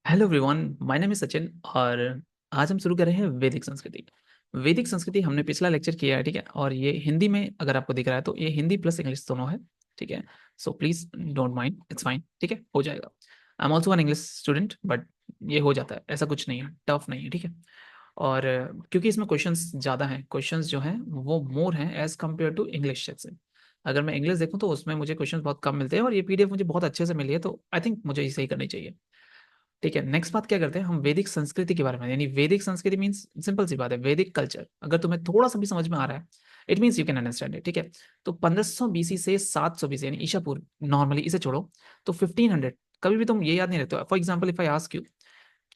Hello everyone, my name is Sachin और आज हम शुरू कर रहे हैं वैदिक संस्कृति। वैदिक संस्कृति हमने पिछला लेक्चर किया है, ठीक है। और ये हिंदी में अगर आपको दिख रहा है तो ये हिंदी प्लस इंग्लिश दोनों है, ठीक है। So please don't mind, it's fine, ठीक है, हो जाएगा। I am also an English student, but ये हो जाता है, ऐसा कुछ नहीं है, टफ नहीं है, ठीक है। और क्योंकि इसमें क्वेश्चंस ज़्यादा हैं, क्वेश्चंस जो हैं वो मोर हैं एज कम्पेयर टू इंग्लिश से। अगर मैं इंग्लिश देखूँ तो उसमें मुझे क्वेश्चंस बहुत कम मिलते हैं, और ये पीडीएफ मुझे बहुत अच्छे से मिली है, तो आई थिंक मुझे इसे ही करनी चाहिए। ठीक है, नेक्स्ट बात क्या करते हैं हम, वैदिक संस्कृति के बारे में। यानी वैदिक संस्कृति मीन्स सिंपल सी बात है, वैदिक कल्चर। अगर तुम्हें थोड़ा सा भी समझ में आ रहा है, it means you can understand it, ठीक है। तो 1500 बीसी से 700 बीसी यानी ईसा पूर्व, नॉर्मली इसे छोड़ो तो 1500, कभी भी तुम ये याद नहीं रखते हो। For example if I ask you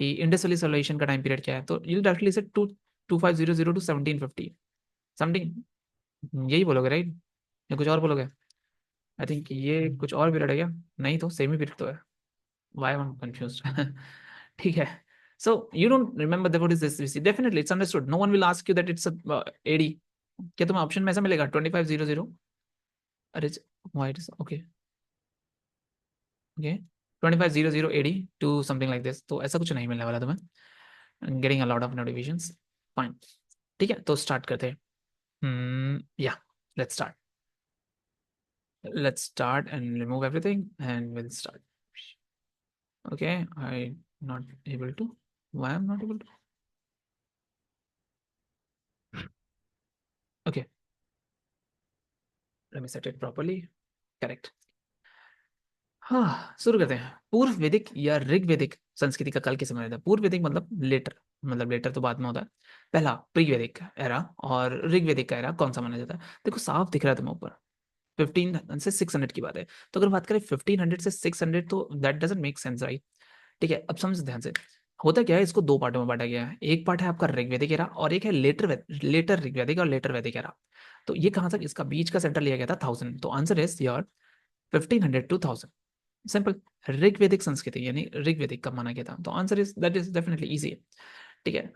कि इंडस वैली सिविलाइजेशन का टाइम पीरियड क्या है, तो यू डायरेक्टली से 2500 टू 1750 समथिंग, यही बोलोगे राइट, या कुछ और बोलोगे? आई थिंक ये कुछ और पीरियड है क्या? नहीं तो सेम ही पीरियड तो है। Why am I confused? ठीक है. So you don't remember that what is this VC? Definitely, it's understood. No one will ask you that it's a AD. क्या तुम्हें ऑप्शन में ऐसा मिलेगा 2500? अरे why it is okay, okay, 2500 AD to something like this, तो ऐसा कुछ नहीं मिलने वाला तुम्हें। Getting a lot of notifications. Fine. ठीक है, तो स्टार्ट करते हैं। Yeah, let's start. Let's start and remove everything and we'll start. Okay, I not able to. Why I'm not able to? Okay, let me set it properly. Correct. हाँ, शुरू करते हैं। पूर्व वैदिक या ऋग वैदिक संस्कृति का कल किसे माना जाता है? पूर्व वैदिक मतलब लेटर, मतलब लेटर तो बाद में होता है। पहला प्री वैदिक एरा और ऋग वैदिक का एरा कौन सा माना जाता है? देखो साफ दिख रहा है तुम्हें ऊपर, 1500 से 600 की बात है। तो अगर बात करें 1500 से 600, तो that doesn't make sense, right? ठीक है, अब समझ ध्यान से। होता क्या है, इसको दो पार्टों में बांटा गया है। एक पार्ट है आपका ऋग्वेदिक एरा और एक है लेटर ऋग्वेदिक और लेटर वैदिक एरा। तो ये कहाँ तक, इसका बीच का सेंटर लिया गया था 1000। तो आंसर इज योर 1500 to 1000। सिंपल। ऋग्वेदिक संस्कृति यानी ऋग्वेदिक कब माना गया था, तो answer is that is definitely easy. ठीक है।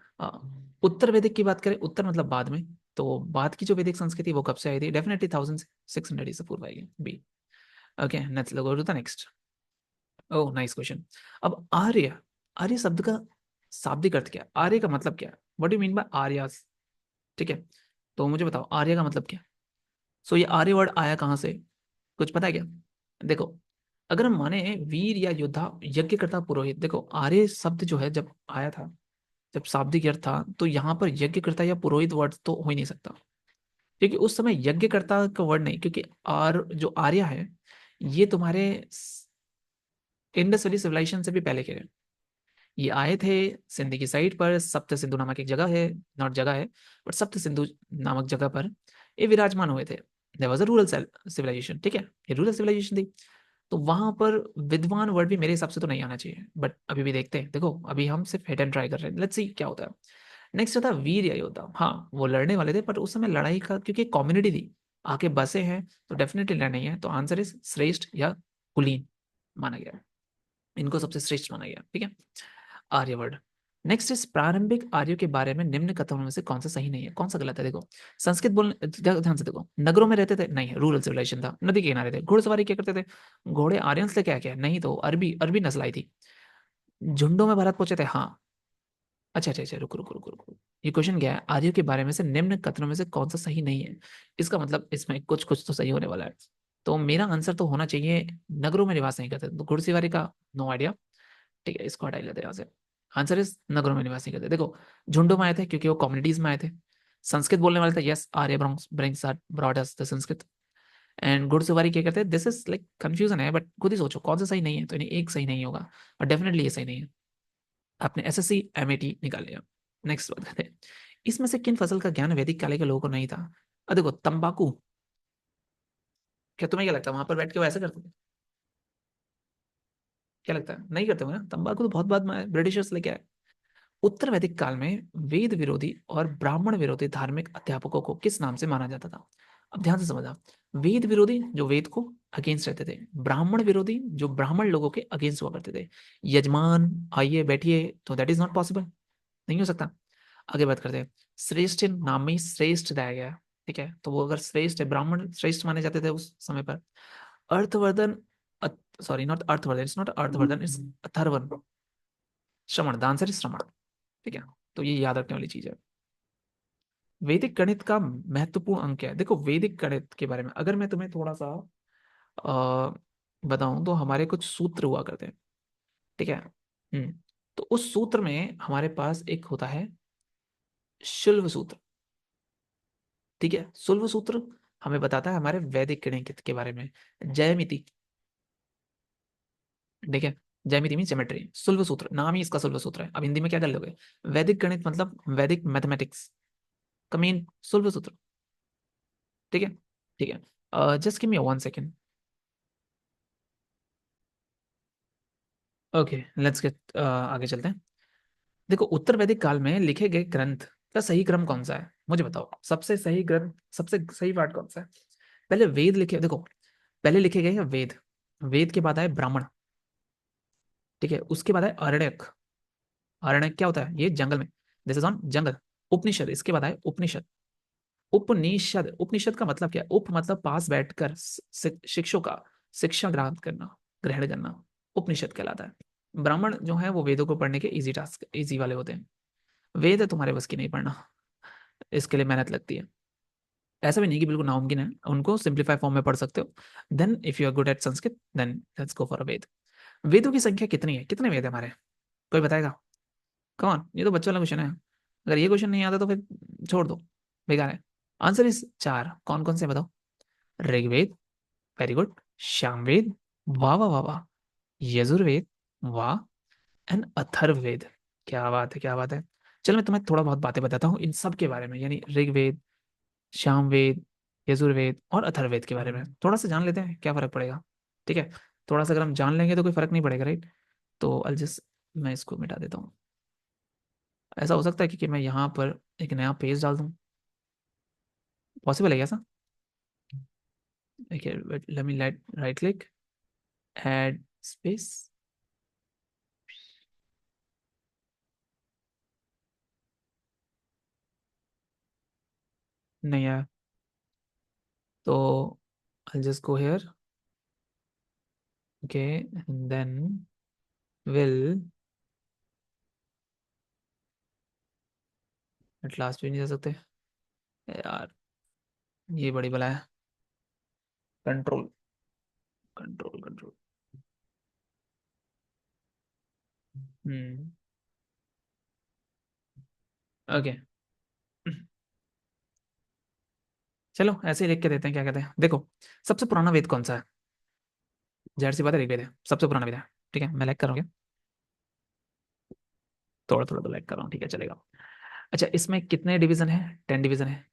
उत्तर वैदिक की बात करें, उत्तर मतलब बाद में, तो बाद की जो वैदिक संस्कृति वो कब से आई थी? डेफिनेटली 1600 से पूर्व आएगी, B. Okay, let's go to the next. Oh nice question. अब आर्य, आर्य शब्द का शाब्दिक अर्थ क्या है? आर्य का मतलब क्या है? What do mean by Aryas? ठीक है, तो मुझे बताओ आर्य का मतलब क्या है। सो ये आर्य वर्ड आया कहाँ से, कुछ पता है क्या? देखो, अगर हम माने वीर या योद्धा, यज्ञकर्ता, पुरोहित, देखो आर्य शब्द जो है जब आया था, जब शाब्दिक अर्थ था, तो यहाँ पर यज्ञकर्ता या पुरोहित वर्ड तो हो ही नहीं सकता, क्योंकि उस समय यज्ञकर्ता का वर्ड नहीं, क्योंकि आर जो आर्य है ये तुम्हारे इंडस वैली सिविलाइजेशन से भी पहले के हैं। ये आए थे सिंध की साइड पर, सप्त सिंधु नामक एक जगह है, नॉट जगह है बट सप्त सिंधु नामक जगह पर ये विराजमान हुए थे। There was a rural civilisation, ठीक है, ये रूरल सिविलाइजेशन थी। तो वहां पर विद्वान वर्ड भी मेरे हिसाब से तो नहीं आना चाहिए, बट अभी भी देखते हैं। देखो अभी हम सिर्फ हेड एंड ट्राई कर रहे हैं, लेट्स सी क्या होता है। नेक्स्ट था वीर या योद्धा। हाँ, वो लड़ने वाले थे, पर उस समय लड़ाई का क्योंकि कम्युनिटी थी, आके बसे हैं, तो डेफिनेटली लड़ नहीं है। तो आंसर इज श्रेष्ठ या कुलीन माना गया, इनको सबसे श्रेष्ठ माना गया, ठीक है। आर्यवर्ड। नेक्स्ट इज प्रारंभिक आर्यों के बारे में निम्न कथनों में से कौन सा सही नहीं है, कौन सा गलत है? देखो, संस्कृत बोलने ध्यान से देखो, नगरों में रहते थे, नहीं, रूरल सिविलाइजेशन था, नदी के किनारे थे, घुड़सवारी क्या करते थे, घोड़े आर्यंस लेके आए क्या? नहीं, तो अरबी अरबी नस्ल आई थी। झुंडों में भारत पहुंचे थे, हाँ। अच्छा अच्छा अच्छा, रुको रुको रुको रुको, ये क्वेश्चन क्या है, आर्यों के बारे में से निम्न कथनों में से कौन सा सही नहीं है? इसका मतलब इसमें कुछ कुछ तो सही होने वाला है। तो मेरा आंसर तो होना चाहिए नगरों में निवास नहीं करते, तो घुड़सवारी का नो आइडिया। ठीक है, इसको हटा ही लेते हैं यहाँ से। आंसर इज नगरों में निवास नहीं करते। देखो, झुंडों में आए थे क्योंकि वो कम्युनिटीज में आए थे। संस्कृत बोलने वाले थे, यस, आर्य brings or brought us the Sanskrit. And घुड़सवारी क्या करते हैं, दिस इज लाइक कंफ्यूजन है, बट खुद ही सोचो कौन सा सही नहीं है, तो इन्हें एक सही नहीं होगा, और डेफिनेटली ये सही नहीं है। आपने एसएससी एमएटी निकाल लिया। नेक्स्ट बात करते हैं, इसमें से किन फसल का ज्ञान वैदिक काल के लोगों को नहीं था? देखो, तंबाकू, क्या तुम्हें क्या लगता है वहां पर बैठ के वो ऐसा करते थे? क्या लगता है, नहीं करते होंगे ना, तंबाकू तो बहुत बाद में ब्रिटिशर्स लेके आए। उत्तर वैदिक काल में वेद विरोधी और ब्राह्मण विरोधी धार्मिक अध्यापकों को किस नाम से माना जाता था? अब ध्यान से समझना, वेद विरोधी जो वेद को अगेंस्ट रहते थे, ब्राह्मण विरोधी जो ब्राह्मण लोगों के अगेंस्ट हुआ करते थे। यजमान आइए बैठिए, तो दैट इज नॉट पॉसिबल, नहीं हो सकता। आगे बात करते हैं, श्रेष्ठ नाम में ही श्रेष्ठ दिया गया है, ठीक है, तो वो अगर श्रेष्ठ है, ब्राह्मण श्रेष्ठ माने जाते थे उस समय पर। Arthavardhan, sorry not Arthavardhan, it's not Arthavardhan, it's Atharvan. Shravan, the answer is Shravan. ठीक है, तो ये याद रखने वाली चीज है। वैदिक गणित का महत्वपूर्ण अंक क्या है? देखो वैदिक गणित के बारे में अगर मैं तुम्हें थोड़ा सा बताऊं तो हमारे कुछ सूत्र हुआ करते हैं। ठीक है। तो उस सूत्र में हमारे पास एक होता है शुल्भ सूत्र। ठीक है, शुल्भ सूत्र हमें बताता है हमारे वैदिक गणित के बारे में। ज्यामिति। ठीक है, ज्यामिति मीन ज्योमेट्री, शुल्भ सूत्र नाम ही इसका शुल्भ सूत्र है। अब हिंदी में क्या कर लोगे? वैदिक गणित मतलब वैदिक मैथमेटिक्स का मेन शुल्भ सूत्र। ठीक है। ठीक है, just give me 1 second. Okay, let's get आगे चलते हैं। देखो उत्तर वैदिक काल में लिखे गए ग्रंथ का सही क्रम कौन सा है? मुझे बताओ, सबसे सही ग्रंथ, सबसे सही पार्ट कौन सा है? पहले वेद लिखे, देखो पहले लिखे गए हैं वेद, वेद के बाद आए ब्राह्मण। ठीक है, उसके बाद आए अरण्यक। अरण्यक क्या होता है? ये जंगल में, दिस इज ऑन जंगल। उपनिषद, इसके बाद आए उपनिषद। उपनिषद, उपनिषद का मतलब क्या है? उप मतलब पास बैठकर शिक्षों का शिक्षा ग्रहण करना, ग्रहण करना, उपनिषद कहलाता है। ब्राह्मण जो है वो वेदों को पढ़ने के इजी टास्क, इजी वाले होते हैं। वेद है तुम्हारे बस की नहीं पढ़ना, इसके लिए मेहनत लगती है। ऐसा भी नहीं कि बिल्कुल नामुमकिन है, उनको सिंप्लीफाई फॉर्म में पढ़ सकते हो। Then if you are good at Sanskrit then let's go for a Veda. वेदों की संख्या कितनी है? कितने वेद है हमारे? कोई बताएगा? कौन? ये तो बच्चों वाला क्वेश्चन है, अगर ये क्वेश्चन नहीं आता तो फिर छोड़ दो, बेकार है। Answer is 4। कौन कौन से बताओ? Rigveda, very good. सामवेद, वाह वाह वाह वाह। यजुर्वेद, वाह। एंड अथर्ववेद। क्या बात है, क्या बात है। चलो मैं तुम्हें थोड़ा बहुत बातें बताता हूँ इन सब के बारे में, यानी ऋग्वेद, सामवेद, यजुर्वेद और अथर्ववेद के बारे में थोड़ा सा जान लेते हैं, क्या फर्क पड़ेगा? ठीक है, थोड़ा सा अगर हम जान लेंगे तो कोई फर्क नहीं पड़ेगा, राइट? तो अल जस्ट, मैं इसको मिटा देता हूँ। ऐसा हो सकता है कि मैं यहाँ पर एक नया पेज डाल दूँ, पॉसिबल है क्या ऐसा? देखिए, let me right click, add space. नहीं यार, तो I'll just go here. Okay, and then will, at last भी नहीं जा सकते यार, ये बड़ी बला है। Control, control, control. Hmm. Okay, चलो ऐसे ही लिख के देते हैं, क्या कहते हैं? देखो सबसे पुराना वेद कौन सा है? जाहिर सी बात है ऋग्वेद है, सबसे पुराना वेद है। ठीक है, मैं लाइक करूँगा, थोड़ा थोड़ा तो लाइक कर रहा हूँ, ठीक है चलेगा। अच्छा, इसमें कितने डिवीजन है? 10 डिवीजन है,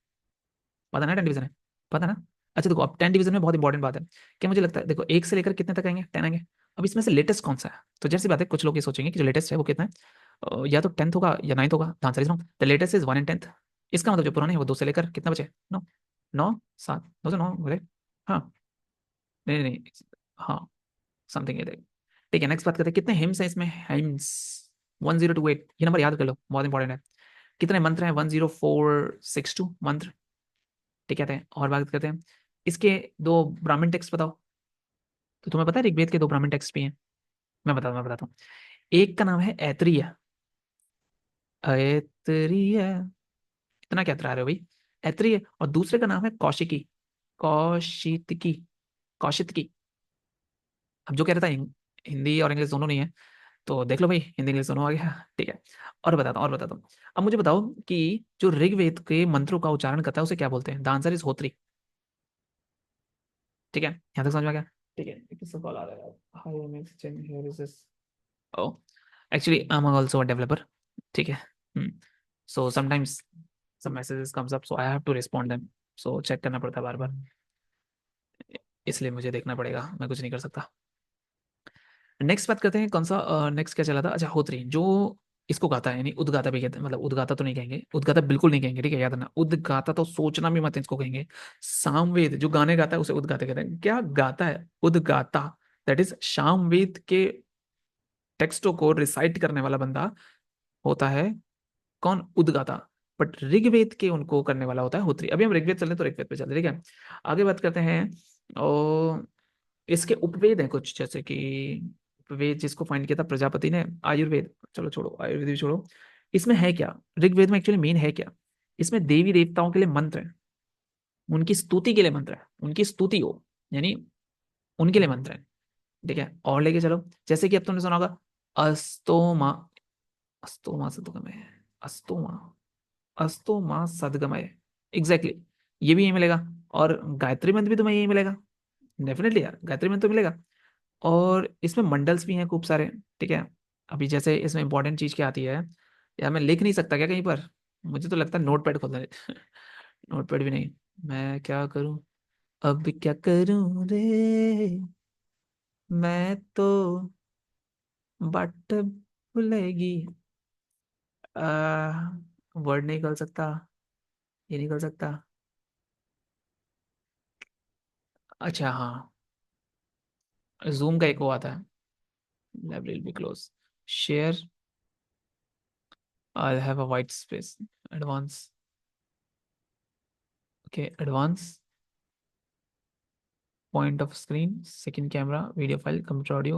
पता ना 10 डिवीजन है, पता ना? अच्छा देखो, अब 10 डिवीजन में बहुत इंपॉर्टेंट बात है कि मुझे लगता है, देखो एक से लेकर कितने तक आएंगे? 10 आएंगे। अब इसमें से लेटेस्ट कौन सा है? तो जैसी बात है, कुछ लोग ये सोचेंगे कि जो लेटेस्ट है वो कितना है, या तो 10th होगा या 9th होगा। The answer is wrong, the latest is 1 and 10th। इसका मतलब जो पुराने हैं वो 2 से लेकर कितना बचे? 9। 9, 7, 2 से 9 बोले। हाँ, नहीं नहीं नहीं, हाँ, समथिंग है। ठीक है, नेक्स्ट बात करते हैं, कितने हिम्स हैं इसमें? हिम्स 1028, ये नंबर याद कर लो, बहुत इंपॉर्टेंट है। कितने मंत्र हैं? 10462 मंत्र। ठीक है, और बात करते हैं, इसके दो ब्राह्मण टेक्स्ट बताओ। तो तुम्हें पता है ऋग्वेद के 2 ब्राह्मण टेक्स्ट भी हैं? मैं बताता हूँ। एक का नाम है ऐतरेय, ऐतरेय, इतना क्या तरा रहे हो भाई? ऐतरेय। और दूसरे का नाम है कौशिकी, कौशितकी, कौशितकी। अब जो कह रहा था हिंदी और इंग्लिश दोनों नहीं है, तो देख लो भाई, हिंदी इंग्लिश दोनों आ गया। ठीक है, और बताता हूँ। अब मुझे बताओ कि जो ऋग्वेद के मंत्रों का उच्चारण करता है उसे क्या बोलते हैं? The answer is Hotri. ठीक है, यहाँ तक समझ में आ गया? ठीक है, किसका कॉल आ रहा है? Hi MX change here is this. Oh, actually I am also a developer. ठीक है। So sometimes some messages comes up so I have to respond them, so check करना पड़ता है बार बार, इसलिए मुझे देखना पड़ेगा, मैं कुछ नहीं कर सकता। नेक्स्ट बात करते हैं, कौन सा नेक्स्ट क्या चला था? अच्छा, होत्री जो इसको गाता है, यानी उद्गाता भी कहते हैं, मतलब उद्गाता तो नहीं कहेंगे, उद्गाता बिल्कुल नहीं कहेंगे, ठीक है, याद रखना, उद्गाता तो सोचना भी मत इसको कहेंगे। सामवेद जो गाने गाता है उसे उद्गाता कहते हैं। क्या गाता है? उद्गाता, दैट इज सामवेद के टेक्स्टों को रिसाइट करने वाला बंदा होता है कौन? उद्गाता। बट ऋग्वेद के उनको करने वाला होता है होत्री। अभी हम ऋग्वेद चल रहे हैं तो ऋग्वेद पे चलते हैं, ठीक है। आगे बात करते हैं, और इसके उपवेद हैं कुछ, जैसे कि वेद जिसको फाइंड किया था प्रजापति ने, आयुर्वेद, चलो छोड़ो आयुर्वेद भी छोड़ो, इसमें है क्या, ऋग्वेद में एक्चुअली मेन है क्या, इसमें देवी देवताओं के लिए मंत्र है, उनकी स्तुति के लिए मंत्र है, उनकी स्तुति हो, यानी उनके लिए मंत्र है। ठीक है, और लेके चलो, जैसे कि अब तुमने सुना होगा अस्तोमा, अस्तोमा सदगमय, अस्तोमा, अस्तोमा सदगमय, एग्जैक्टली, ये भी यही मिलेगा। और गायत्री मंत्र भी तुम्हें यही मिलेगा, डेफिनेटली यार, गायत्री मंत्र तो मिलेगा। और इसमें मंडल्स भी हैं खूब सारे। ठीक है, अभी जैसे इसमें इंपॉर्टेंट चीज क्या आती है, यार मैं लिख नहीं सकता क्या कहीं पर, मुझे तो लगता है नोट पैड खोलना है। नोट पैड भी नहीं, मैं क्या करूं, अब क्या करूं रे, मैं तो बट भूलेगी, वर्ड नहीं कर सकता, ये नहीं कर सकता। अच्छा हाँ, जूम का एक वो आता है, library be close, share, I have a white space, advance, okay advance, point of screen, second camera, video file, computer audio,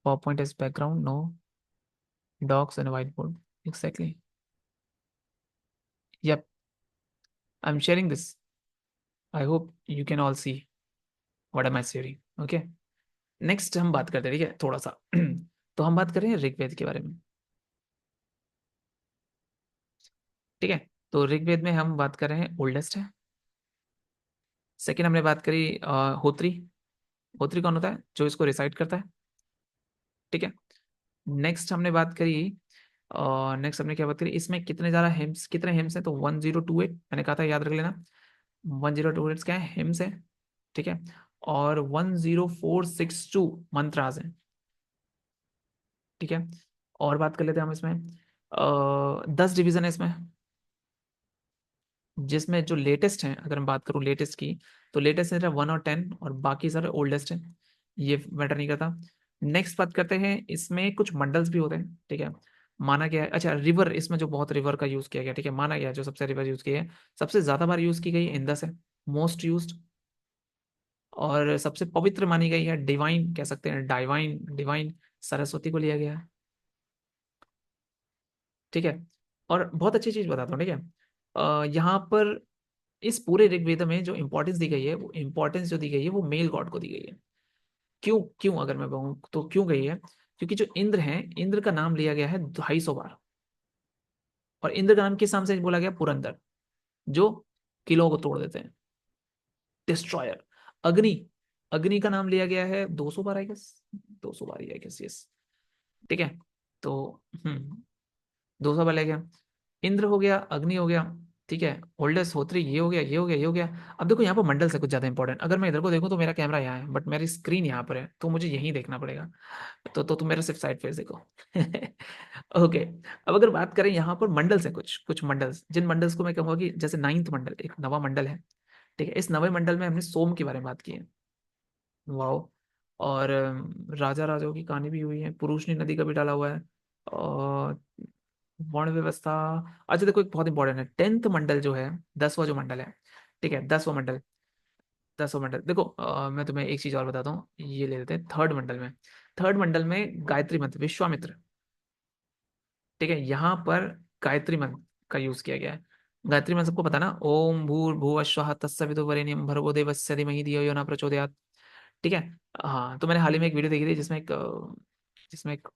PowerPoint as background, no, docs and a whiteboard. Exactly. Yep, I'm sharing this. I hope you can all see what am I sharing. Okay. Next हम बात करते हैं, ठीक है, थोड़ा सा तो हम बात करें ऋग्वेद के बारे में। ठीक है, तो ऋग्वेद में हम बात कर रहे हैं ओल्डेस्ट है। सेकंड हमने बात करी होत्री, होत्री कौन होता है, जो इसको रिसाइट करता है। ठीक है, नेक्स्ट हमने बात करी, नेक्स्ट हमने क्या बात करी, इसमें कितने ज्यादा हिम्स, कितने हिम्स हैं, तो 1028, मैंने कहा था याद रख लेना, 1028 क्या है, हिम्स है। ठीक है, और 10462 मंत्रास हैं। ठीक है, और बात कर लेते हैं हम इसमें, 10 डिवीजन है इसमें, जिसमें जो लेटेस्ट है, अगर मैं बात करूँ लेटेस्ट की, तो लेटेस्ट है 1 और 10, और बाकी सारे ओल्डेस्ट है, ये मैटर नहीं करता। नेक्स्ट बात करते हैं, इसमें कुछ मंडल्स भी होते हैं। ठीक है, माना गया है, अच्छा रिवर, इसमें जो बहुत रिवर का यूज किया गया, ठीक है, माना गया है जो सबसे रिवर यूज की है, सबसे ज्यादा बार यूज की गई इंदस है, मोस्ट यूज्ड, और सबसे पवित्र मानी गई है, डिवाइन कह सकते हैं, डाइवाइन, डिवाइन सरस्वती को लिया गया है। ठीक है, और बहुत अच्छी चीज बताता हूँ, ठीक है, यहाँ पर इस पूरे ऋग्वेद में जो इंपॉर्टेंस दी गई है, वो इंपॉर्टेंस जो दी गई है वो मेल गॉड को दी गई है। क्यों, क्यों अगर मैं कहूँ तो क्यों गई है, क्योंकि जो इंद्र है, इंद्र का नाम लिया गया है 250 बार, और इंद्र का नाम किस नाम से बोला गया, पुरंदर, जो किलों को तोड़ देते हैं, डिस्ट्रॉयर। अग्नि, अग्नि का नाम लिया गया है 200 बार आई गेस, 200 बार ही आई गेस, यस। ठीक है, तो 200 बार ले गया, इंद्र हो गया, अग्नि हो गया। ठीक है, ओल्डेस्ट होत्री, ये हो गया, ये हो गया, ये हो गया। अब देखो यहाँ पर मंडल से कुछ ज्यादा इंपॉर्टेंट, अगर मैं इधर को देखूँ तो मेरा कैमरा यहाँ है, बट मेरी स्क्रीन यहाँ पर है, तो मुझे यहीं देखना पड़ेगा, तो तुम मेरा सिर्फ साइड फेस देखो। ओके, अब अगर बात करें यहाँ पर मंडल से, कुछ कुछ मंडल्स, जिन मंडल्स को मैं कहूँगा कि जैसे नाइन्थ मंडल, एक नवा मंडल है। ठीक है, इस नवे मंडल में हमने सोम के बारे में बात की है, वाओ। और राजा राजाओं की कहानी भी हुई है, पुरुषनी नदी का भी डाला हुआ है, और वर्ण व्यवस्था। अच्छा देखो, एक बहुत इंपॉर्टेंट है, 10th मंडल जो है, 10वां जो मंडल है, ठीक है, 10वां मंडल, 10वां मंडल देखो, मैं तुम्हें एक चीज और बताता हूँ, ये ले लेते हैं थर्ड मंडल में। थर्ड मंडल में गायत्री मंत्र, विश्वामित्र। ठीक है, यहाँ पर गायत्री मंत्र का यूज किया गया है। गायत्री मंत्र सबको पता ना, ओम भूर्भुवः स्वः तत्सवितुर्वरेण्यं भर्गो देवस्य धीमहि धियो यो न प्रचोदयात्। ठीक है, हाँ, तो मैंने हाल ही में एक वीडियो देखी थी, जिसमें एक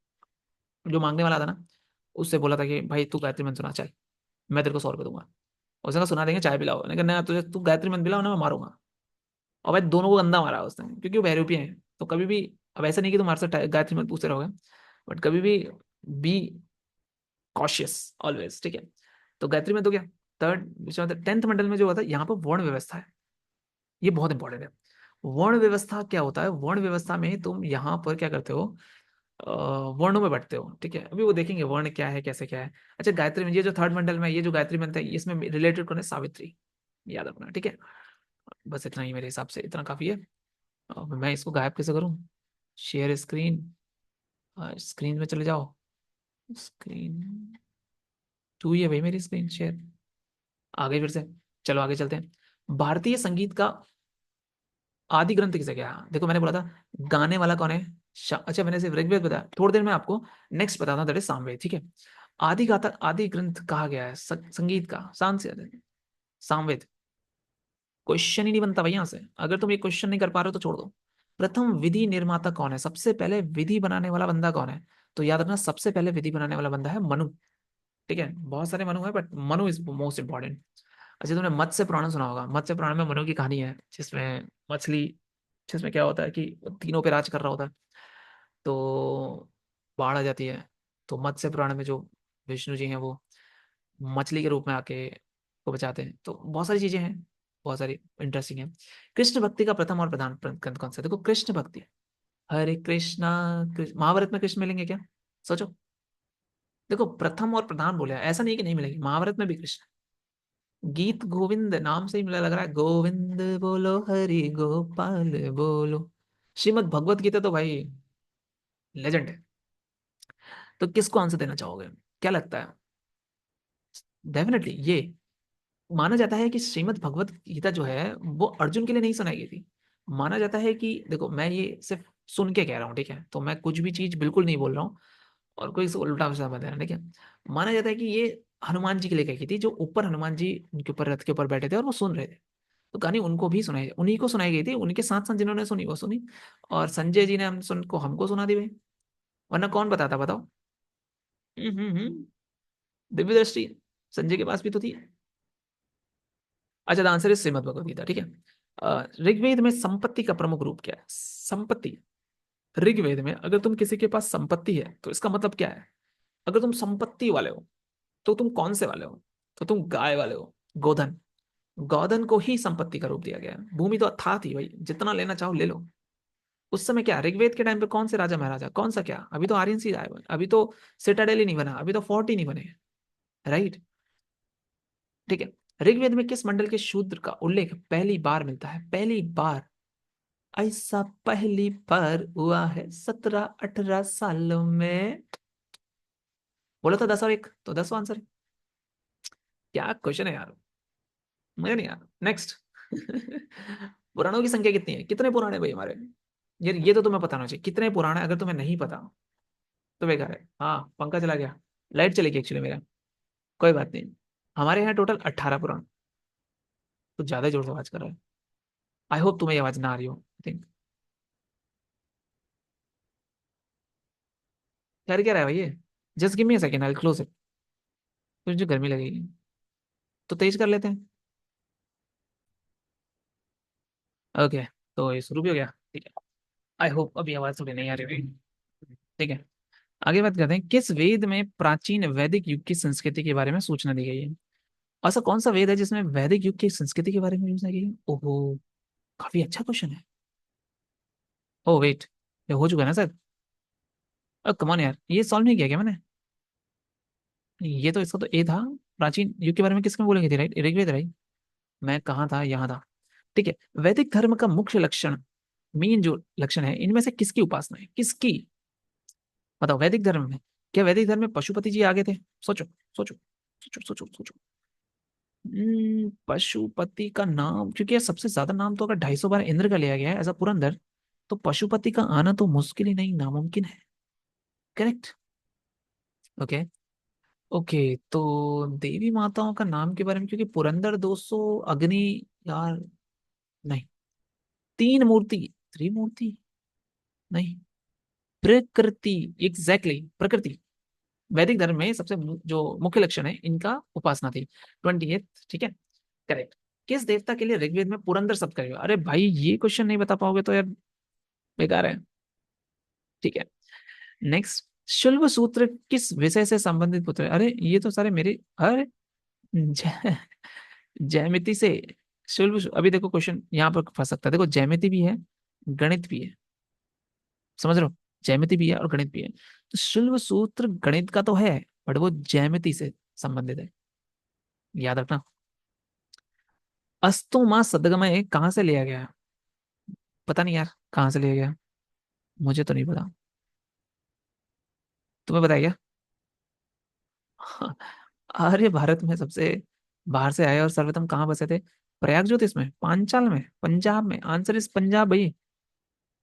जो मांगने वाला था ना, उससे बोला था कि भाई तू गायत्री मंत्र सुना, चल मैं तेरे को 100 रुपये दूंगा। उसने कहा सुना देंगे, चाय पिलाओ, मैंने कहा ना, तुझे तू गायत्री मंत्र पिलाओ ना, मैं मारूंगा। और भाई दोनों को गंदा मारा उसने, क्योंकि वो बहरूपी है, तो कभी भी, अब ऐसा नहीं कि तुम्हारे से गायत्री मंत्र पूछते रहोगे, बट कभी भी बी कॉशियस ऑलवेज। ठीक है, तो गायत्री मंत्र हो गया। थर्ड 10th मंडल में जो होता है, यहाँ पर वर्ण व्यवस्था है, ये बहुत इंपॉर्टेंट है। वर्ण व्यवस्था क्या होता है, वर्ण व्यवस्था में तुम यहाँ पर क्या करते हो, अ, वर्णों में बांटते हो। ठीक है, अभी वो देखेंगे वर्ण क्या है, कैसे क्या है। अच्छा, गायत्री में ये जो थर्ड मंडल में ये जो गायत्री मंत्र है, इसमें रिलेटेड कौन है, सावित्री, याद रखना। ठीक है, बस इतना ही, मेरे हिसाब से इतना काफी है। मैं इसको गायब कैसे करूँ, शेयर स्क्रीन, स्क्रीन में चले जाओ, स्क्रीन टू ही है भाई मेरी स्क्रीन शेयर, आ गई फिर से। चलो आगे चलते हैं, भारतीय संगीत का आदि ग्रंथ किसे, क्या देखो मैंने बोला था, गाने वाला कौन है, अच्छा, मैंने सिर्फ ऋग्वेद बताया, थोड़ी देर में आपको नेक्स्ट बताता हूँ, दैट इज सामवेद, ठीक है। आदि गाथा, आदि ग्रंथ कहा गया है संगीत का, सामवेद। क्वेश्चन ही नहीं बनता भाई यहाँ से, अगर तुम ये क्वेश्चन नहीं कर पा रहे हो तो छोड़ दो। प्रथम विधि निर्माता कौन है, सबसे पहले विधि बनाने वाला बंदा कौन है? तो याद रखना, सबसे पहले विधि बनाने वाला बंदा है मनु। ठीक है, बहुत सारे मनु है but Manu is most important. अच्छा, तुमने मत्स्य पुराण सुना होगा, मत्स्य पुराण में मनु की कहानी है, जिसमें मछली, जिसमें क्या होता है कि वो तीनों पे राज कर रहा होता है, तो बाढ़ आ जाती है, तो मत्स्य पुराण में जो विष्णु जी हैं वो मछली के रूप में आके को बचाते हैं। तो बहुत सारी चीजें हैं, बहुत सारी इंटरेस्टिंग है। कृष्ण भक्ति का प्रथम और प्रधान ग्रंथ कौन सा है? देखो, कृष्ण भक्ति, हरे कृष्णा, महाभारत में कृष्ण मिलेंगे क्या? सोचो। देखो, प्रथम और प्रधान बोले हैं, ऐसा नहीं है कि नहीं मिलेंगे, महाभारत में भी कृष्ण। गीत गोविंद नाम से ही मुझे लग रहा है, गोविंद बोलो हरि गोपाल बोलो। श्रीमद् भगवत गीता तो भाई लेजेंड है। तो किसको आंसर देना चाहोगे, क्या लगता है? डेफिनेटली ये माना जाता है कि श्रीमद् भगवत गीता जो है वो अर्जुन के लिए नहीं सुनाई गई थी। माना जाता है कि, देखो मैं ये सिर्फ सुन के कह रहा हूँ, ठीक है, तो मैं कुछ भी चीज बिल्कुल नहीं बोल रहा हूँ और कोई उल्टा सीधा बता रहा है, ठीक है। माना जाता है कि ये हनुमान जी के लिए कही थी, जो ऊपर हनुमान जी उनके ऊपर रथ के ऊपर बैठे थे और वो सुन रहे थे। तो कहानी उनको भी सुनाई, उन्हीं को सुनाई गई थी, उनके साथ साथ जिन्होंने सुनी वो सुनी, और संजय जी ने हम सुन को हमको सुना दी भाई। वरना कौन बताता, बताओ। दिव्य दृष्टि संजय के पास भी तो थी। अच्छा, the answer is Shrimad Bhagavad Gita, ठीक है। ऋग्वेद में संपत्ति का प्रमुख रूप क्या है? संपत्ति, ऋग्वेद में अगर तुम किसी के पास संपत्ति है तो इसका मतलब क्या है? अगर तुम संपत्ति वाले हो तो तुम कौन से वाले हो? तो तुम गाय वाले हो, गोधन। गोधन को ही संपत्ति का रूप दिया गया है। भूमि तो अथाह थी भाई, जितना लेना चाहो ले लो। उस समय क्या, ऋग्वेद के टाइम पे कौन से राजा महाराजा, कौन सा क्या, अभी तो आर्यन सी आए हुए हैं, अभी तो सिटाडेल ही नहीं बना, अभी तो फोर्ट ही नहीं बने, राइट। ठीक है। ऋग्वेद में किस मंडल के शूद्र का उल्लेख पहली बार मिलता है, पहली बार? ऐसा पहली बार हुआ है 17-18 सालों में। बोला था 10 और 1, तो 10 आंसर है। क्या क्वेश्चन है यार, मुझे नहीं यार। नेक्स्ट। पुराणों की संख्या कितनी है, कितने पुराण है भाई हमारे? यार ये तो तुम्हें पता होना चाहिए, कितने पुराण है, अगर तुम्हें नहीं पता तो बेकार है। हाँ, पंखा चला गया, लाइट चली गई एक्चुअली मेरा, कोई बात नहीं। हमारे यहाँ टोटल 18 पुराण। तो ज्यादा जोर से आवाज कर रहा है। आई होप तुम्हें ये आवाज ना आ रही हो, आई थिंक। कर क्या रहा है भाई ये? Just give me a second, I will close it. मुझे गर्मी लगेगी, तो तेज कर लेते हैं। ओके, तो ये शुरू भी हो गया, ठीक है। आई होप अभी आवाज थोड़ी नहीं आ रही होगी, ठीक है। आगे बात करते हैं, किस वेद में प्राचीन वैदिक युग की संस्कृति के बारे में सूचना दी गई है? ऐसा कौन सा वेद है जिसमें वैदिक युग की संस्कृति के बारे में सूचना दी गई है? ओहो, काफी अच्छा क्वेश्चन है। ओ वेट, ये हो चुका है ना सर? कमान यार, ये सॉल्व नहीं किया क्या मैंने? ये तो, इसका तो ए था। प्राचीन युग के बारे में किसमें बोलेंगे थे, राइट, ऋग्वेद, राइट। मैं कहाँ था, यहाँ था। ठीक है। वैदिक धर्म का मुख्य लक्षण, मेन जो लक्षण है, इनमें से किसकी उपासना है, किसकी? बताओ, वैदिक धर्म में, क्या वैदिक धर्म में पशुपति जी आगे थे? सोचो, सोचो, सोचो, सोचो, सोचो। पशुपति का नाम, क्योंकि यार सबसे ज्यादा नाम तो अगर 250 बार इंद्र का लिया गया है एज अ पुरंदर, तो पशुपति का आना तो मुश्किल ही नहीं, नामुमकिन है। करेक्ट। ओके। ओके, तो देवी माताओं का नाम के बारे में, क्योंकि पुरंदर 200, अग्नि, यार नहीं, तीन मूर्ति, त्रिमूर्ति, नहीं, प्रकृति, एग्जैक्टली प्रकृति। वैदिक धर्म में सबसे जो मुख्य लक्षण है इनका उपासना थी। 28, ठीक है, करेक्ट। किस देवता के लिए ऋग्वेद में पुरंदर शब्द का प्रयोग? अरे भाई ये क्वेश्चन नहीं बता पाओगे तो यार बेकार है। ठीक है। नेक्स्ट, शुल्ब सूत्र किस विषय से संबंधित पुत्र है? अरे ये तो सारे मेरे, अरे जै, ज्यामिति से। अभी देखो क्वेश्चन यहाँ पर फंस सकता है, देखो ज्यामिति भी है, गणित भी है, समझ रहे हो? ज्यामिति भी है और गणित भी है, तो शुल्ब सूत्र गणित का तो है, बट वो ज्यामिति से संबंधित है, याद रखना। अस्तु माँ सदगमय कहाँ से लिया गया है? पता नहीं यार, कहाँ से लिया गया, मुझे तो नहीं पता। तुम्हें पता है क्या? आर्य भारत में सबसे बाहर से आए और सर्वप्रथम कहाँ बसे थे? प्रयाग ज्योतिष में, पांचाल में, पंजाब में, आंसर इज पंजाब भाई।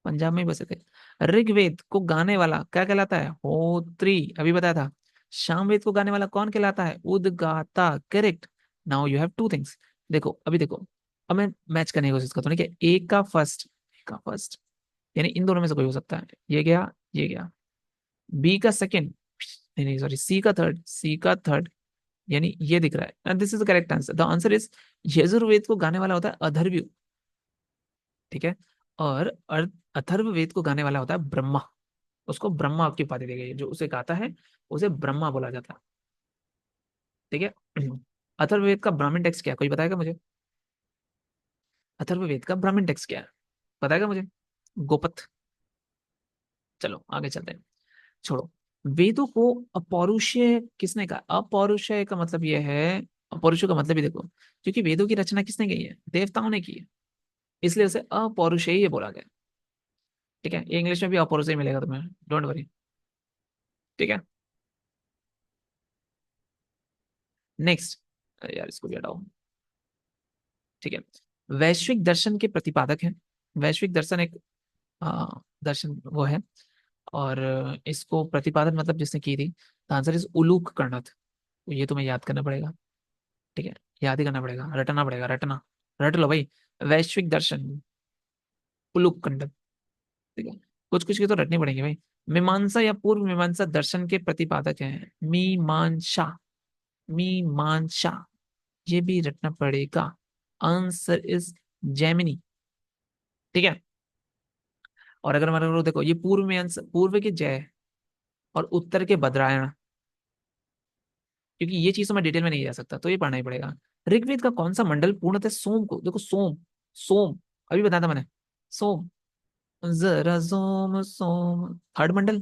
पंजाब में ही बसे थे। ऋग्वेद को गाने वाला क्या कहलाता है? होत्री, अभी बताया था। सामवेद को गाने वाला कौन कहलाता है? Udgata. Correct. Now you have two things. देखो अभी देखो, अब मैं मैच करने की कोशिश करता हूँ, ठीक है? ए का फर्स्ट यानी इन दोनों में से कोई हो सकता है, ये गया, ये गया। बी का सेकंड, नहीं नहीं सॉरी, सी का थर्ड, यानी ये दिख रहा है, and this is the correct answer. The answer is, Yajurveda को गाने वाला होता है अथर्ववेद, ठीक है? और अथर्ववेद को गाने वाला होता है ब्रह्मा। उसको ब्रह्मा की उपाधि दी गई है, जो उसे गाता है उसे ब्रह्मा बोला जाता है, ठीक है? अथर्ववेद का ब्राह्मण टेक्स्ट क्या है, कोई बताएगा मुझे? अथर्ववेद का ब्राह्मण टेक्स्ट क्या है, बताएगा मुझे? गोपथ। चलो आगे चलते हैं, छोड़ो। वेदों को अपौरुषेय किसने कहा? अपौरुषेय का मतलब यह है, अपौरुषेय का मतलब ही देखो, क्योंकि वेदों की रचना किसने की है? देवताओं ने की है, इसलिए उसे अपौरुषेय बोला गया, ठीक है? ये इंग्लिश में भी अपौरुषेय मिलेगा तुम्हें, डोंट वरी, ठीक है? नेक्स्ट, यार इसको भी हटाओ, ठीक है? वैश्विक दर्शन के प्रतिपादक हैं। वैश्विक दर्शन एक दर्शन वो है, और इसको प्रतिपादन मतलब जिसने की थी, द आंसर इज उलूक कर्णथ। तो ये तुम्हें याद करना पड़ेगा, ठीक है? याद ही करना पड़ेगा, रटना पड़ेगा, रटना, रट लो भाई। वैश्विक दर्शन, उलूक कर्णथ, ठीक है? कुछ कुछ की तो रटनी पड़ेंगे भाई। मीमांसा या पूर्व मीमांसा दर्शन के प्रतिपादक हैं, मीमांसा, मीमांसा, ये भी रटना पड़ेगा। आंसर इज जैमिनी, ठीक है? और अगर मतलब देखो, ये पूर्व में आंसर, पूर्व के जय और उत्तर के बद्रायण, क्योंकि ये चीज तो मैं डिटेल में नहीं जा सकता, तो ये पढ़ना ही पड़ेगा। ऋग्वेद का कौन सा मंडल पूर्णतः सोम को, देखो सोम, सोम, अभी बताया था मैंने, सोम, जरा सोम सोम, थर्ड मंडल,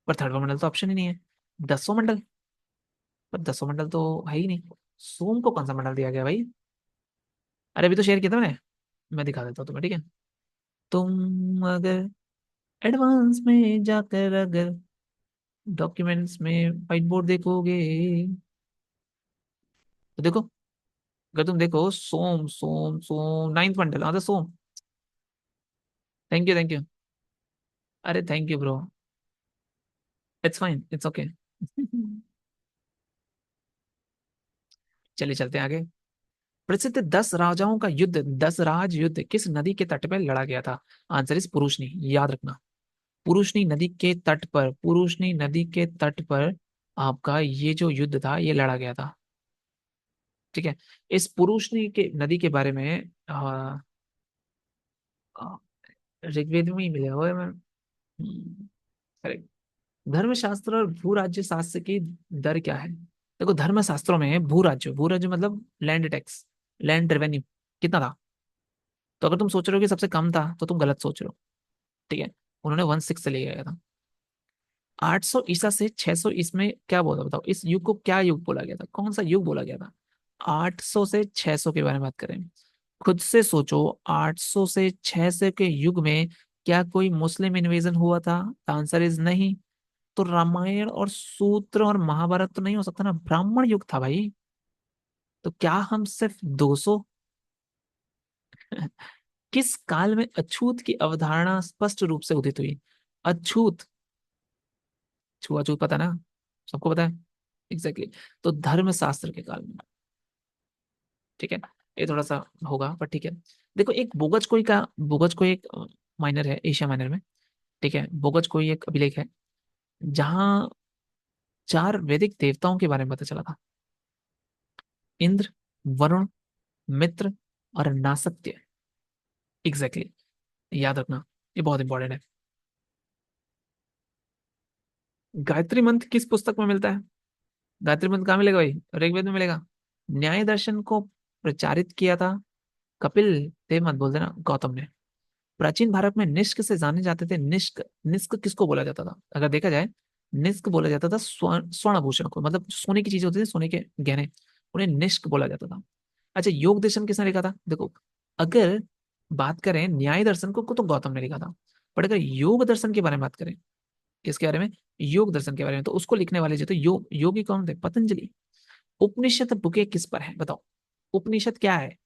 पर थर्ड मंडल तो ऑप्शन ही नहीं है। दसवां मंडल, पर दसवां मंडल तो है ही नहीं। सोम को कौन सा मंडल दिया गया भाई? अरे अभी तो शेयर किया था मैंने, मैं दिखा देता हूँ तुम्हें, ठीक है? तुम अगर एडवांस में जाकर अगर डॉक्यूमेंट्स में व्हाइट बोर्ड देखोगे, तो देखो, अगर तुम देखो, सोम सोम सोम, नाइन्थ मंडल, हाँ तो Soma. Thank you, thank you. अरे thank you bro, it's fine, it's okay. चलिए चलते हैं आगे। प्रसिद्ध 10 राजाओं का युद्ध, 10 राज युद्ध किस नदी के तट पर लड़ा गया था? आंसर इज पुरुषनी, याद रखना। पुरुषनी नदी के तट पर, पुरुषनी नदी के तट पर आपका ये जो युद्ध था ये लड़ा गया था, ठीक है? इस पुरुषनी के नदी के बारे में आ, ऋग्वेद में ही मिला हुआ है मैं, करेक्ट। धर्मशास्त्र और भू राज्य शास्त्र की दर क्या है? देखो धर्म शास्त्रों में भू राज्य, भू राज्य मतलब लैंड टैक्स, लैंड रेवेन्यू कितना था? तो अगर तुम सोच रहे हो कि सबसे कम था तो तुम गलत सोच रहे हो, ठीक है? उन्होंने 1/6 से लिया गया था। 800 ईसा से 600 इसमें क्या बोला, बताओ इस युग को क्या युग बोला गया था, कौन सा युग बोला गया था? 800 से 600 के बारे में बात करें, खुद से सोचो। 800 से 600 के युग में क्या कोई मुस्लिम इन्वेजन हुआ था? आंसर इज नहीं। तो रामायण और सूत्र और महाभारत तो नहीं हो सकता ना, ब्राह्मण युग था भाई। तो क्या हम सिर्फ 200? किस काल में अछूत की अवधारणा स्पष्ट रूप से उदित हुई? अछूत, छुआछूत पता ना, सबको पता है, एग्जैक्टली exactly। तो धर्मशास्त्र के काल में, ठीक है? ये थोड़ा सा होगा पर ठीक है। देखो एक बोगज कोई का, बोगज कोई एक माइनर है एशिया माइनर में, ठीक है? बोगज कोई एक अभिलेख है जहाँ 4 वैदिक देवताओं के बारे में पता चला था, इंद्र, वरुण, मित्र और नासत्य, एग्जैक्टली exactly। याद रखना, ये बहुत इंपॉर्टेंट है। गायत्री मंत्र किस पुस्तक में मिलता है? गायत्री मंत्र कहाँ मिलेगा भाई? ऋग्वेद में मिलेगा। न्याय दर्शन को प्रचारित किया था कपिल देव, मत बोल देना, गौतम ने। प्राचीन भारत में निष्क से जाने जाते थे, निष्क, निष्क किसको बोला जाता था अगर देखा जाए? निष्क बोला जाता था स्वर्ण आभूषण को, मतलब सोने की चीजें होती थी, सोने के गहने, उन्हें निष्क बोला जाता था। अच्छा योग दर्शन किसने लिखा था? देखो अगर बात करें न्याय दर्शन को तो गौतम ने लिखा था, पर अगर योग दर्शन के बारे में बात करें, किसके बारे में? योग दर्शन के बारे में, तो उसको लिखने वाले जो थे योगी कौन थे? पतंजलि। उपनिषद बुके किस पर है, बताओ? उपनिषद क्या है?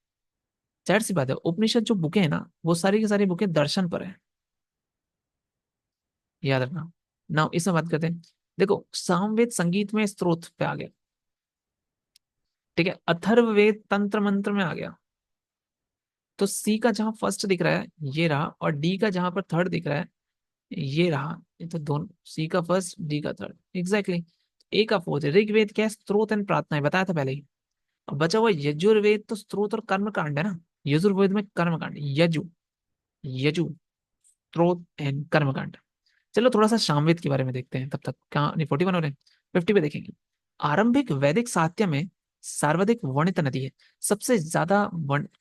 जाहिर सी बात है, उपनिषद जो बुके है ना वो सारी की सारी बुके दर्शन पर है, याद रखना। नाउ इसमें बात करते हैं। देखो सामवेद संगीत में स्त्रोत पे आ गया, ठीक है। अथर्ववेद तंत्र मंत्र में आ गया। तो सी का जहां फर्स्ट दिख रहा है ये रहा, और डी का जहां पर थर्ड दिख रहा है ये रहा। ये तो दोनों, सी का फर्स्ट डी का थर्ड, एग्जैक्टली। ए का फोर्थ है। ऋग्वेद क्या है? स्त्रोत एंड प्रार्थना है, बताया था पहले ही। अब बचा हुआ यजुर्वेद, तो स्त्रोत और कर्म कांड है ना। यजुर्वेद में कर्म कांड, यजु, यजु, स्त्रोत एंड कर्म कांड। चलो थोड़ा सा सामवेद के बारे में देखते हैं, तब तक कहाँ नहीं 41 हो रहे हैं, 50 पे देखेंगे। आरंभिक वैदिक साहित्य में सर्वाधिक वर्णित नदी है, सबसे ज्यादा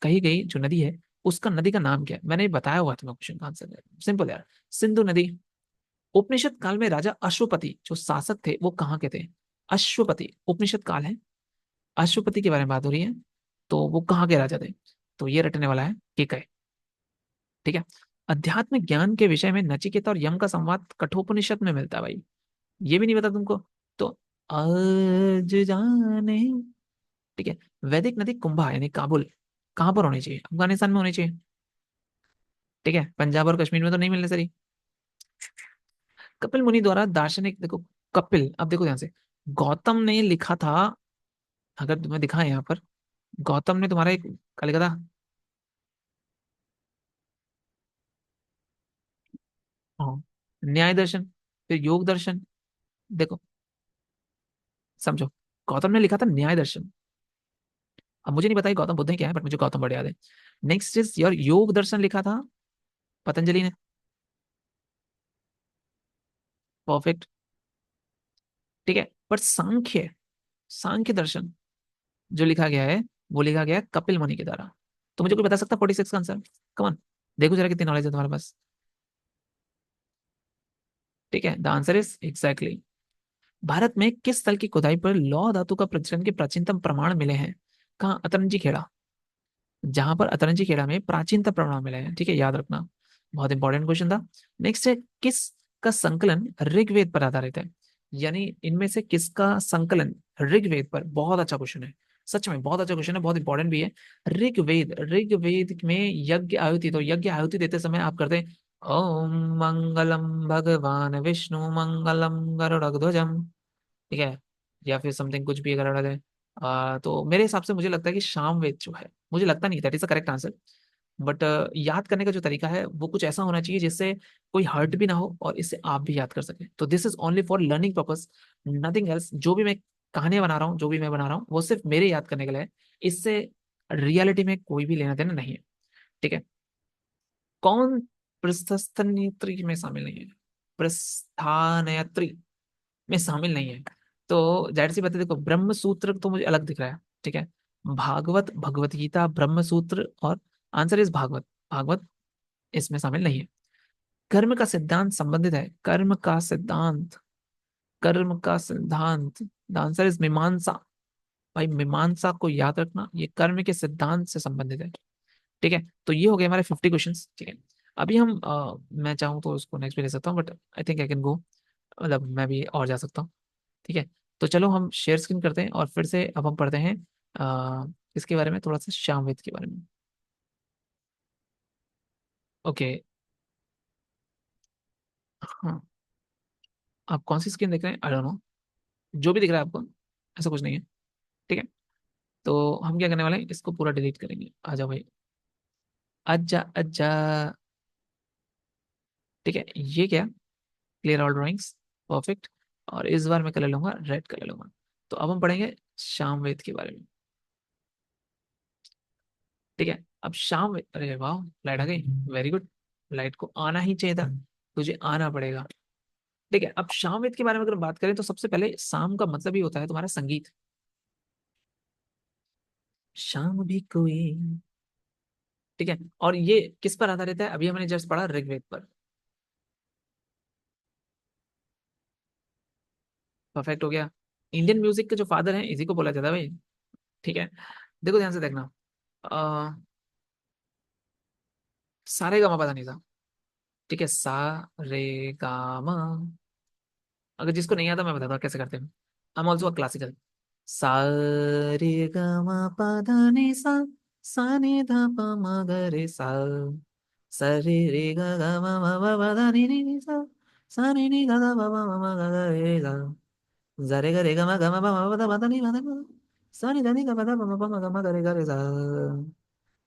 कही गई जो नदी है, उसका नदी का नाम क्या है? मैंने बताया हुआ था, मैं क्वेश्चन का आंसर, सिंपल यार, सिंधु नदी। उपनिषद काल में राजा अश्वपति जो शासक थे वो कहाँ के थे? अश्वपति, उपनिषद काल है, अश्वपति के बारे में बात हो रही है, तो वो कहाँ के राजा थे? तो ये रटने वाला है केकय, ठीक है। आध्यात्मिक ज्ञान के विषय में नचिकेता और यम का संवाद कठोपनिषद में मिलता है भाई, ये भी नहीं पता तुमको? तो आज जाने, ठीक है। वैदिक नदी कुंभा यानी काबुल, कहाँ पर होनी चाहिए? अफगानिस्तान में होनी चाहिए, ठीक है। पंजाब और कश्मीर में तो नहीं मिलने सरी। कपिल मुनि द्वारा दार्शनिक, देखो कपिल, अब देखो ध्यान से, गौतम ने लिखा था, अगर तुम्हें दिखा है यहाँ पर, गौतम ने तुम्हारा एक क्या लिखा था? हाँ, न्याय दर्शन, फिर योग दर्शन। देखो समझो, गौतम ने लिखा था न्याय दर्शन। अब मुझे नहीं पता कि गौतम बुद्ध है क्या है, बट मुझे गौतम बड़े याद है। नेक्स्ट इज योर योग दर्शन लिखा था पतंजलि ने, परफेक्ट, ठीक है। पर सांख्य, सांख्य दर्शन जो लिखा गया है वो लिखा गया है कपिल मुनि के द्वारा। तो मुझे कोई बता सकता 46 का आंसर? कमान, देखो जरा कितनी नॉलेज है तुम्हारे पास, ठीक है। The answer is exactly. Bharat में किस स्थल की खुदाई पर लौह धातु का प्रचलन के प्राचीनतम प्रमाण मिले हैं? कहाँ? अतरंजी खेड़ा, जहां पर अतरंजी खेड़ा में प्राचीनतम प्रमाण मिले हैं, ठीक है, याद रखना, बहुत इंपॉर्टेंट क्वेश्चन था। नेक्स्ट है, किस का संकलन ऋग्वेद पर आधारित है? यानी इनमें से किसका संकलन ऋग्वेद पर? बहुत अच्छा क्वेश्चन है, सच में बहुत अच्छा क्वेश्चन है, बहुत इंपॉर्टेंट भी है। ऋग्वेद, ऋग्वेद में यज्ञ आहुति, तो यज्ञ आहुति देते समय आप करते हैं ओम मंगलम भगवान विष्णु मंगलम गरुड़ध्वजम, ठीक है, या फिर समथिंग कुछ भी अगर अलग है। तो मेरे हिसाब से मुझे लगता है कि सामवेद जो है, मुझे लगता नहीं that is the correct answer, but याद करने का जो तरीका है वो कुछ ऐसा होना चाहिए जिससे कोई हर्ट भी ना हो और इससे आप भी याद कर सकें। तो this is only for learning purpose, nothing else. जो भी मैं कहानियां बना रहा हूँ, जो भी मैं बना रहा हूँ, वो सिर्फ मेरे याद करने के लिए है, इससे रियलिटी में कोई भी लेना देना नहीं है, ठीक है। कौन प्रस्थानयत्री में शामिल नहीं है? प्रस्थानयत्री में शामिल नहीं है, तो जाहिर सी बात है, देखो ब्रह्म सूत्र तो मुझे अलग दिख रहा है, ठीक है। भागवत, भगवत गीता, ब्रह्म सूत्र, और आंसर इज भागवत, भागवत इसमें शामिल नहीं है। कर्म का सिद्धांत संबंधित है, कर्म का सिद्धांत, कर्म का सिद्धांत, द आंसर इज मीमांसा। भाई मीमांसा को याद रखना, ये कर्म के सिद्धांत से संबंधित है, ठीक है। तो ये हो गए हमारे 50 क्वेश्चंस, ठीक है। अभी हम मैं चाहूँ तो उसको नेक्स्ट भी ले सकता हूँ, but I think I can go, मतलब मैं भी और जा सकता हूँ, ठीक है। तो चलो हम शेयर स्क्रीन करते हैं और फिर से अब हम पढ़ते हैं इसके बारे में, थोड़ा सा श्यामवेद के बारे में। ओके, हाँ, आप कौन सी स्क्रीन देख रहे हैं? आई डोंट नो, जो भी दिख रहा है आपको, ऐसा कुछ नहीं है, ठीक है। तो हम क्या करने वाले हैं, इसको पूरा डिलीट करेंगे, आ जाओ भाई, अच्छा अच्छा, ठीक है। ये क्या, क्लियर ऑल ड्राइंग्स, परफेक्ट। और इस बार मैं कलर लूंगा, रेड कलर लूंगा। तो अब हम पढ़ेंगे श्यामवेद के बारे में, ठीक है। अब शाम, अरे वाह, लाइट आ गई, वेरी गुड। लाइट को आना ही चाहिए था, तुझे आना पड़ेगा, ठीक है। अब शामवेद के बारे में अगर बात करें तो सबसे पहले शाम का मतलब ही होता है तुम्हारा संगीत। शाम भी कोई, ठीक है। और ये किस पर आधारित है? अभी हमने जस्ट पढ़ा ऋग्वेद पर, परफेक्ट हो गया। इंडियन म्यूजिक के जो फादर हैं इसी को बोला जाता है भाई, ठीक है। देखो ध्यान से देखना, आ, सारे गा मा पा धा नि सा, ठीक है, सा रे गा मा। अगर जिसको नहीं आता मैं बताता हूँ कैसे करते हैं, आई एम ऑल्सो क्लासिकल। सा रे गा मा पा धा नि सा नि धा पा मा गा रे सा, सा रे रे गा गा मा मा पा पा धा नि नि सा, सा नी नी गा गा मा मा मा मा गा गा रे गा, जा रे गा रे गा मा गा मा पा मा पा दा पा दा नी मा दा मा, सा नी दा नी गा पा दा पा मा पा मा गा मा गा रे गा रे सा।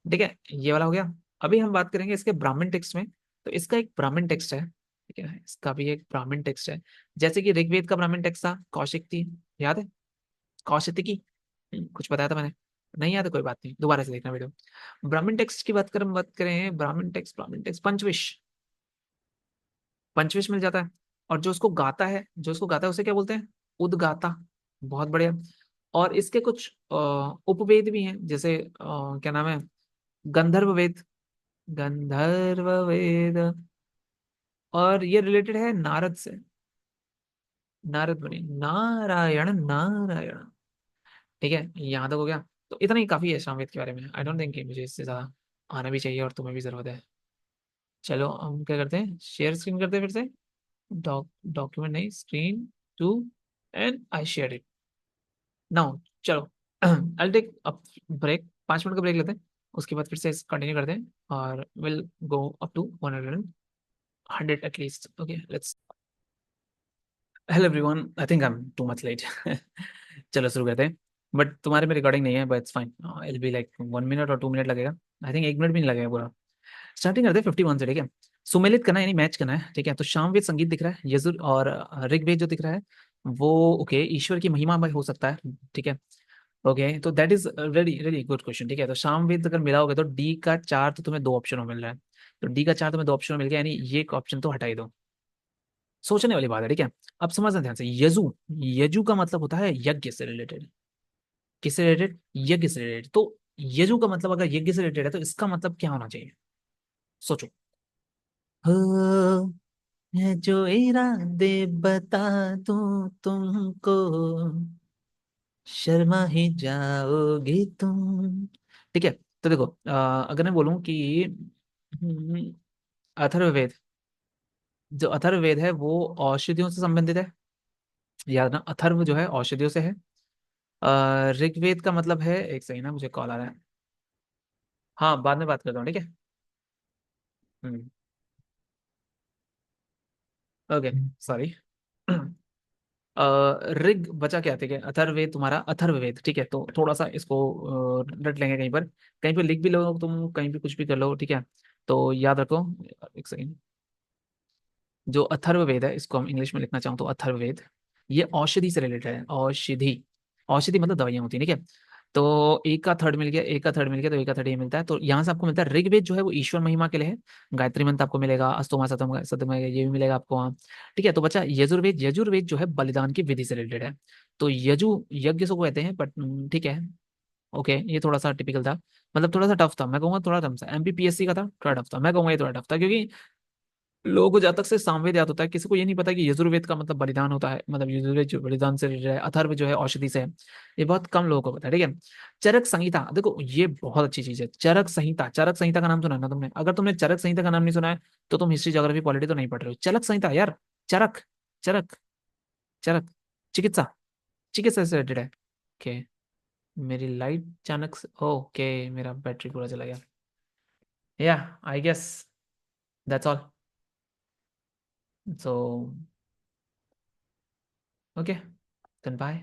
ठीक है, ये वाला हो गया। अभी हम बात करेंगे इसके ब्राह्मण टेक्स्ट में। तो इसका एक ब्राह्मण टेक्स्ट है, ठीक है, इसका भी एक ब्राह्मण टेक्स्ट है। जैसे कि ऋग्वेद का ब्राह्मण टेक्स्ट था कौशिक थी, याद है, कौशिकी। कुछ बताया था मैंने, नहीं याद है, कोई बात नहीं, दोबारा से देखना वीडियो। ब्राह्मण टेक्स्ट की बात करें ब्राह्मण टेक्स्ट पंचविश, पंचविश मिल जाता है। और जो उसको गाता है उसे क्या बोलते हैं, उदगाता। बहुत बढ़िया। और इसके कुछ उपवेद भी हैं, जैसे क्या नाम है, गंधर्व वेद, गंधर्व वेद। और ये रिलेटेड है नारद से, नारद मुनि, नारायण नारायण। ठीक है, यहाँ तक हो गया। तो इतना ही काफी है सामवेद के बारे में। आई डोंट थिंक कि मुझे इससे ज्यादा आना भी चाहिए, और तुम्हें भी जरूरत है। चलो हम क्या करते हैं, शेयर स्क्रीन करते हैं फिर से। डॉक्यूमेंट नहीं, screen too, and I share it now. चलो I take a break, 5 minute का ब्रेक लेते हैं। उसके बाद फिर से कंटिन्यू करते हैं, और will go up to 100 at least. Okay let's. Hello everyone, I think I am too much late. चलो शुरू करते हैं। बट तुम्हारे में रिकॉर्डिंग नहीं है, but it's fine, it be like 1 minute और 2 मिनट लगेगा। आई थिंक 1 मिनट भी नहीं लगेगा पूरा। स्टार्टिंग करते हैं 51 से, ठीक है। सुमेलित करना यानी मैच करना है, ठीक है। तो सामवेद संगीत दिख रहा है, यजुर और ऋग्वेद जो दिख रहा है वो, ओके, ईश्वर की महिमा में हो सकता है, ठीक है। ओके, तो that is very very good question, ठीक है। तो सामवेद अगर मिला होगा तो डी का 4 तो तुम्हें 2 ऑप्शन मिल रहा है। तो डी का 4 तुम्हें 2 ऑप्शन मिल गया, यानी ये ऑप्शन तो हटा ही दो। सोचने वाली बात है, ठीक है। अब समझना ध्यान से, यजु, यजु का मतलब होता है यज्ञ से रिलेटेड। किससे रिलेटेड, यज्ञ से रिलेटेड। तो यजु का मतलब अगर यज्ञ से रिलेटेड है तो इसका मतलब क्या होना चाहिए, सोचो। हो, है जो इरादे बता दूं तुमको, शर्मा ही जाओगी तुम। ठीक है। तो देखो, अगर मैं बोलूं कि हम्म, अथर्ववेद, जो अथर्ववेद है वो औषधियों से संबंधित है। याद ना, अथर्व जो है औषधियों से है। ऋग्वेद का मतलब है, एक सही ना, मुझे कॉल आ रहा है। हाँ, बाद में बात करता हूँ, ठीक है। हम्म। Okay, sorry. ऋग बचा क्या, ठीक है, अथर्ववेद तुम्हारा, अथर्ववेद, ठीक है। तो थोड़ा सा इसको रट लेंगे, कहीं पर लिख भी लो तुम, कहीं भी कुछ भी कर लो, ठीक है। तो याद रखो, एक सेकेंड। जो अथर्ववेद है, इसको हम इंग्लिश में लिखना चाहूँ तो अथर्ववेद, ये औषधि से रिलेटेड है, औषधि। औषधि मतलब दवाइयाँ होती है, ठीक है। तो एक का थर्ड मिल गया, एक का थर्ड मिल गया, तो एक का थर्ड ये मिलता है। तो यहाँ से आपको मिलता है ऋग्वेद जो है वो ईश्वर महिमा के लिए है। गायत्री मंत्र आपको मिलेगा, अस्तोमा सतम सतम ये भी मिलेगा आपको वहाँ। ठीक है। तो बचा यजुर्वेद, यजुर्वेद जो है बलिदान की विधि से रिलेटेड है। तो यजु यज्ञ से को कहते हैं, बट ठीक है। ओके, ये थोड़ा सा टिपिकल था, मतलब थोड़ा सा टफ था, मैं कहूँगा थोड़ा टफ था, एमपीपीएससी का था, थोड़ा टफ था, मैं कहूँगा ये थोड़ा टफ था, क्योंकि लोगों को जब तक से सामवेद याद होता है, किसी को ये नहीं पता कि यजुर्वेद का मतलब बलिदान होता है, मतलब यजुर्वेद जो बलिदान से रिलेटेड है, अथर्व जो है औषधि से है। ये बहुत कम लोगों को पता है, ठीक है। चरक संहिता, देखो ये बहुत अच्छी चीज है, चरक संहिता। चरक संहिता का नाम सुना है ना तुमने? अगर तुमने चरक संहिता का नाम नहीं सुना है तो तुम हिस्ट्री ज्योग्राफी पॉलिटी तो नहीं पढ़ रहे हो। चरक संहिता यार, चरक, चरक, चरक, चिकित्सा, चिकित्सा से रिलेटेड है। ओके, मेरी लाइट अचानक से, ओके मेरा बैटरी पूरा चला गया। Yeah, I guess that's all. So okay, then bye.